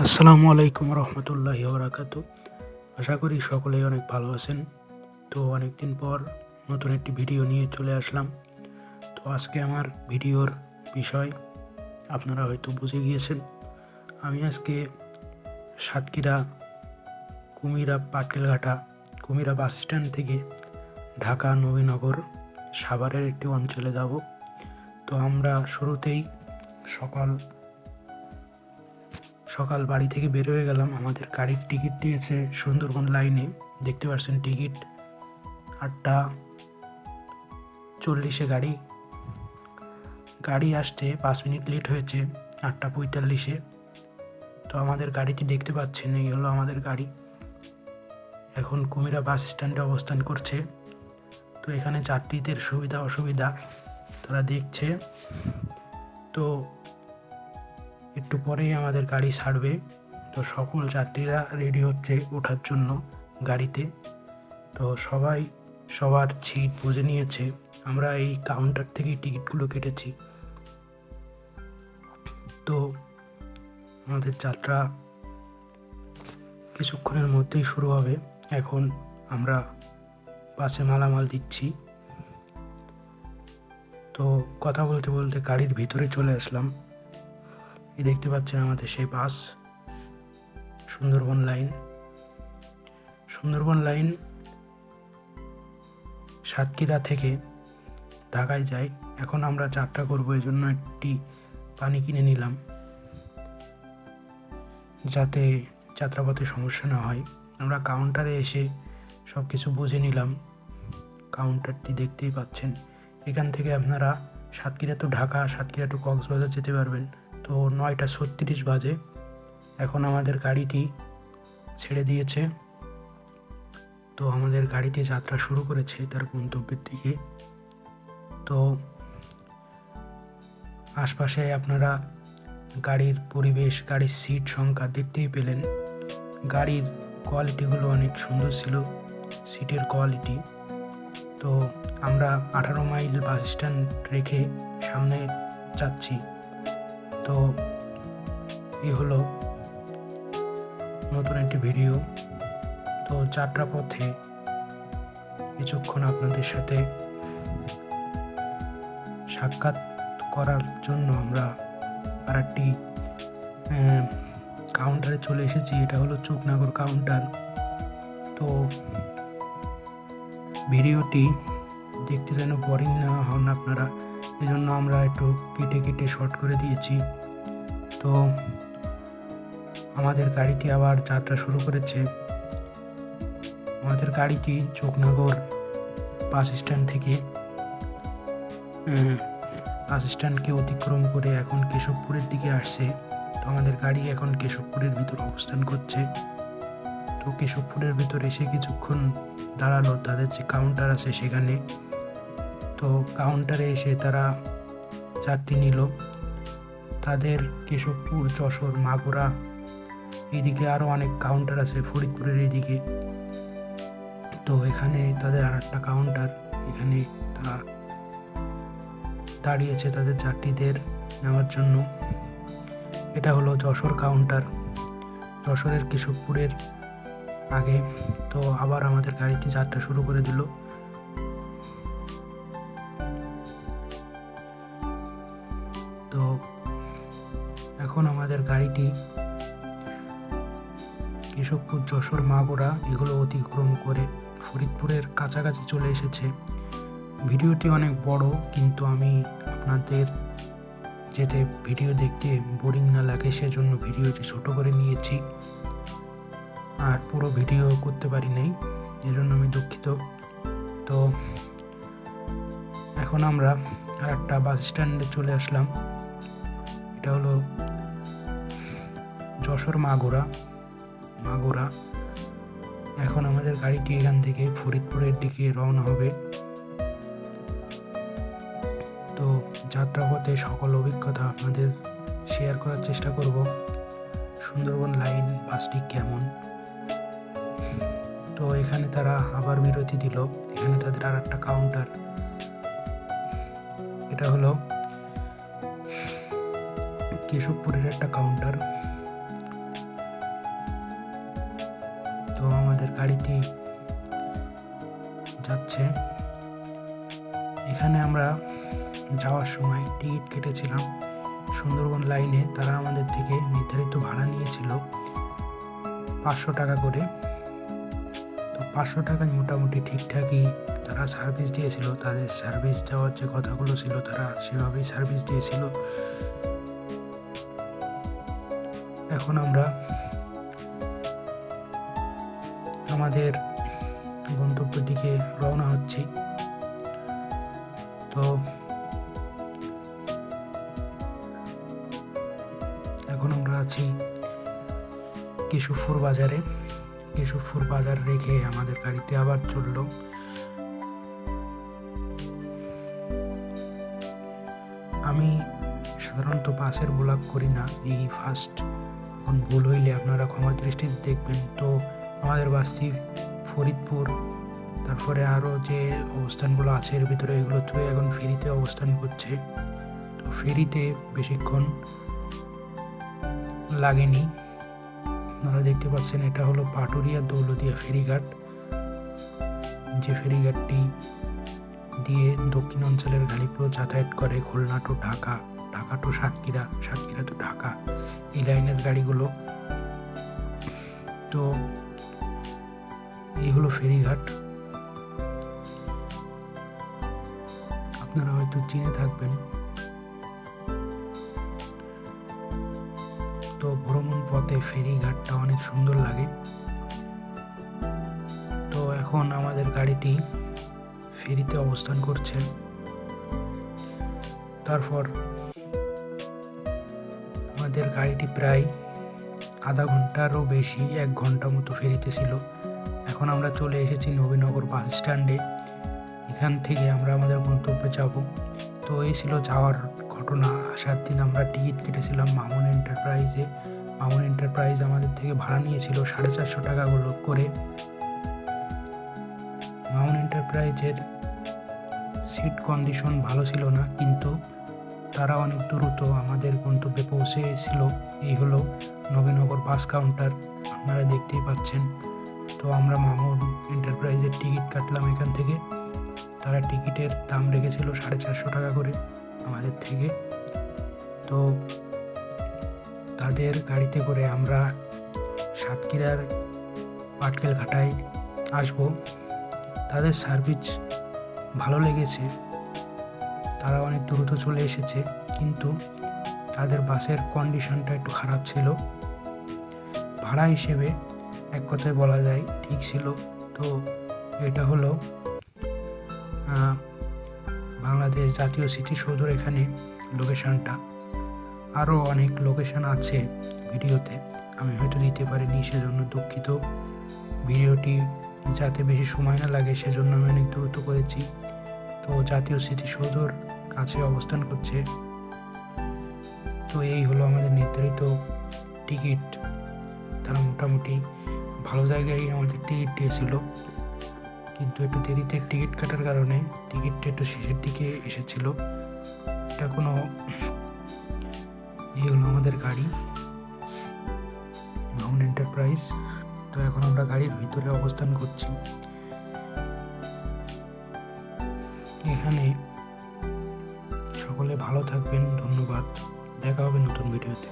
আসসালামু আলাইকুম রহমতুল্লাহি বারাকাতু। আশা করি সকলেই অনেক ভালো আছেন। তো অনেকদিন পর নতুন একটি ভিডিও নিয়ে চলে আসলাম। তো আজকে আমার ভিডিওর বিষয় আপনারা হয়তো বুঝে গিয়েছেন। আমি আজকে সাতক্ষীরা কুমিরা পাটকেলঘাটা কুমিরা বাস স্ট্যান্ড থেকে ঢাকা নবীনগর সাভারের একটি অঞ্চলে যাব। তো আমরা শুরুতেই সকাল সকাল বাড়ি থেকে বের হয়ে গেলাম। আমাদের গাড়ির টিকিট দিয়েছে সুন্দরবন লাইনে, দেখতে পাচ্ছেন টিকিট 8:40-এ গাড়ি আসতে 5 মিনিট লেট হয়েছে 8:45-এ। তো আমাদের গাড়িটি দেখতে পাচ্ছেন, এই হলো আমাদের গাড়ি, এখন কুমিরা বাস স্ট্যান্ডে অবস্থান করছে। তো এখানে যাত্রীদের সুবিধা অসুবিধা তারা দেখছে। তো একটু পরেই আমাদের গাড়ি ছাড়বে। তো সকল যাত্রীরা রেডি হচ্ছে ওঠার জন্য গাড়িতে। তো সবাই সবার সিট বুঝে নিয়েছে। আমরা এই কাউন্টার থেকেই টিকিটগুলো কেটেছি। তো আমাদের যাত্রা কিছুক্ষণের মধ্যেই শুরু হবে। এখন আমরা বাসে মালামাল দিচ্ছি। তো কথা বলতে বলতে গাড়ির ভিতরে চলে আসলাম। এই দেখতে পাচ্ছেন আমাদের সেই বাস, সুন্দরবন লাইন সাতক্ষীরা থেকে ঢাকায় যায়। এখন আমরা যাত্রা করবো, এই জন্য একটি পানি কিনে নিলাম যাতে যাত্রাপথে সমস্যা না হয়। আমরা কাউন্টারে এসে সব কিছু বুঝে নিলাম। কাউন্টারটি দেখতেই পাচ্ছেন। এখান থেকে আপনারা সাতক্ষীরা টু কক্সবাজার যেতে পারবেন। তো 9:36 বাজে। এখন আমাদের গাড়িটি ছেড়ে দিয়েছে। তো আমাদের গাড়িটি যাত্রা শুরু করেছে তার গন্তব্যের দিকে। তো আশপাশে আপনারা গাড়ির পরিবেশ, গাড়ির সিট সংখ্যা দেখতেই পেলেন। গাড়ির কোয়ালিটিগুলো অনেক সুন্দর ছিল, সিটের কোয়ালিটি। তো আমরা 18 মাইল বাস স্ট্যান্ড রেখে সামনে যাচ্ছি। তো এই হলো নতুন একটি ভিডিও। তো যাত্রা পথে কিছুক্ষণ আপনাদের সাথে সাক্ষাৎ করার জন্য আমরা আরেকটি কাউন্টারে চলে এসেছি। এটা হলো চুকনাগর কাউন্টার। তো ভিডিওটি দেখতে যেন বোরিং না হন আপনারা, এজন্য আমরা একটু কেটে কেটে শর্ট করে দিয়েছি। তো আমাদের গাড়িটি আবার যাত্রা শুরু করেছে। আমাদের গাড়িটি চোকনাগর বাস স্ট্যান্ড থেকে বাস স্ট্যান্ডকে অতিক্রম করে এখন কেশবপুরের দিকে আসছে। তো আমাদের গাড়ি এখন কেশবপুরের ভিতর অবস্থান করছে। তো কেশবপুরের ভিতর এসে কিছুক্ষণ দাঁড়ালো, তাদের যে কাউন্টার আছে সেখানে। তো কাউন্টারে এসে তারা যাত্রী নিল। তাদের কেশবপুর, যশোর, মাগুরা, এইদিকে আরও অনেক কাউন্টার আছে, ফরিদপুরের এইদিকে। তো এখানে তাদের আর একটা কাউন্টার, এখানে তারা দাঁড়িয়েছে তাদের যাত্রীদের নেওয়ার জন্য। এটা হলো যশোর কাউন্টার, যশোরের কেশবপুরের আগে। তো আবার আমাদের গাড়িটি যাত্রা শুরু করে দিল। তো এখন আমাদের গাড়িটি কেশবপুর, যশোর, মাগুরা এগুলো অতিক্রম করে ফরিদপুরের কাছাকাছি চলে এসেছে। ভিডিওটি অনেক বড়, কিন্তু আমি আপনাদের যাতে ভিডিও দেখতে বোরিং না লাগে সেজন্য ভিডিওটি ছোট করে নিয়েছি, আর পুরো ভিডিও করতে পারি নাই, এজন্য আমি দুঃখিত। তো এখন আমরা আর একটা বাস স্ট্যান্ডে চলে আসলাম। এটা হলো যশোর মাগুরা। এখন আমাদের গাড়িটি এখান থেকে ফরিদপুরের দিকে রওনা হবে। তো যাত্রাপথে সকল অভিজ্ঞতা আপনাদের শেয়ার করার চেষ্টা করব। সুন্দরবন লাইন বাসটি কেমন। তো এখানে তারা আবার বিরতি দিল। এখানে তাদের আর একটা কাউন্টার, এটা হলো কেশবপুরের একটা কাউন্টার। গাড়িটি যাচ্ছে। এখানে আমরা যাওয়ার সময় টিকিট কেটেছিলাম সুন্দরবন লাইনে। তারা আমাদের থেকে নির্ধারিত ভাড়া নিয়েছিল 500 টাকা করে। তো 500 টাকায় মোটামুটি ঠিকঠাকই তারা সার্ভিস দিয়েছিল। তাদের সার্ভিস দেওয়ার যে কথাগুলো ছিল তারা সেভাবেই সার্ভিস দিয়েছিল। এখন আমরা আমাদের গন্তব্যের দিকে রওনা হচ্ছি। তো এখন আমরা আছি কেশবপুর বাজারে। কেশবপুর বাজার রেখে আমাদের গাড়িতে আবার চললো। আমি সাধারণত বাসের ব্লগ করি না, এই ফার্স্ট। এখন ভুল হইলে আপনারা ক্ষমা দৃষ্টিতে দেখবেন। তো আমাদের বাসটি ফরিদপুর, তারপরে আরও যে অবস্থানগুলো আছে এর ভিতরে, এগুলো থুয়ে এখন ফেরিতে অবস্থান করছে। তো ফেরিতে বেশিক্ষণ লাগেনি। আপনারা দেখতে পাচ্ছেন এটা হলো পাটুরিয়া দৌলতিয়া ফেরিঘাট, যে ফেরিঘাটটি দিয়ে দক্ষিণ অঞ্চলের গাড়িগুলো যাতায়াত করে Khulna to Dhaka, Dhaka to Satkhira, Satkhira to Dhaka, এই লাইনের গাড়িগুলো। তো এই হলো ফেরিঘাট। আপনারা হয়তো চিনে থাকবেন। তো ভ্রমণ পথে ফেরিঘাটটা অনেক সুন্দর লাগে। তো এখন আমাদের গাড়িটি ফেরিতে অবস্থান করছে। তারপর আমাদের গাড়িটি প্রায় আধা ঘন্টারও বেশি, 1 ঘন্টা মতো ফেরিতে ছিল। এখন আমরা চলে এসেছি নবীনগর বাস স্ট্যান্ডে। এখান থেকে আমরা আমাদের গন্তব্যে যাব। তো এই ছিল যাওয়ার ঘটনা। আসার দিন আমরা টিকিট কেটেছিলাম মামুন এন্টারপ্রাইজে। মামুন এন্টারপ্রাইজ আমাদের থেকে ভাড়া নিয়েছিল 450 টাকা করে। মামুন এন্টারপ্রাইজের সিট কন্ডিশন ভালো ছিল না, কিন্তু তারা অনেক দ্রুত আমাদের গন্তব্যে পৌঁছেছিল। এই হলো নবীনগর বাস কাউন্টার, আপনারা দেখতেই পাচ্ছেন। তো আমরা মামুন এন্টারপ্রাইজের টিকিট কাটলাম এখান থেকে। তারা টিকিটের দাম রেখেছিল 450 টাকা করে আমাদের থেকে। তো তাদের গাড়িতে করে আমরা সাতক্ষীরার পাটকেল ঘাটায় আসবো। তাদের সার্ভিস ভালো লেগেছে, তারা অনেক দ্রুত চলে এসেছে, কিন্তু তাদের বাসের কন্ডিশনটা একটু খারাপ ছিল। ভাড়া হিসেবে এক কথায় বলা যায় ঠিক ছিল। তো এটা হলো বাংলাদেশ জাতীয় স্মৃতিসৌধের এখানে লোকেশনটা। আরও অনেক লোকেশন আছে ভিডিওতে, আমি হয়তো দিতে পারিনি, সেজন্য দুঃখিত। ভিডিওটি যাতে বেশি সময় না লাগে সেজন্য আমি অনেক দ্রুত করেছি। তো জাতীয় স্মৃতিসৌধের কাছে অবস্থান করছে। তো এই হলো আমাদের নির্ধারিত টিকিট। তারা মোটামুটি ভালো জায়গায় আমাদের টিকিট দিয়েছিল, কিন্তু একটু দেরিতে টিকিট কাটার কারণে টিকিটটা একটু শেষের দিকে এসেছিল। এটা কোনো এই হলো আমাদের গাড়ি মামুন এন্টারপ্রাইজ। তো এখন আমরা গাড়ির ভিতরে অবস্থান করছি। এখানে সকলে ভালো থাকবেন, ধন্যবাদ। দেখা হবে নতুন ভিডিওতে।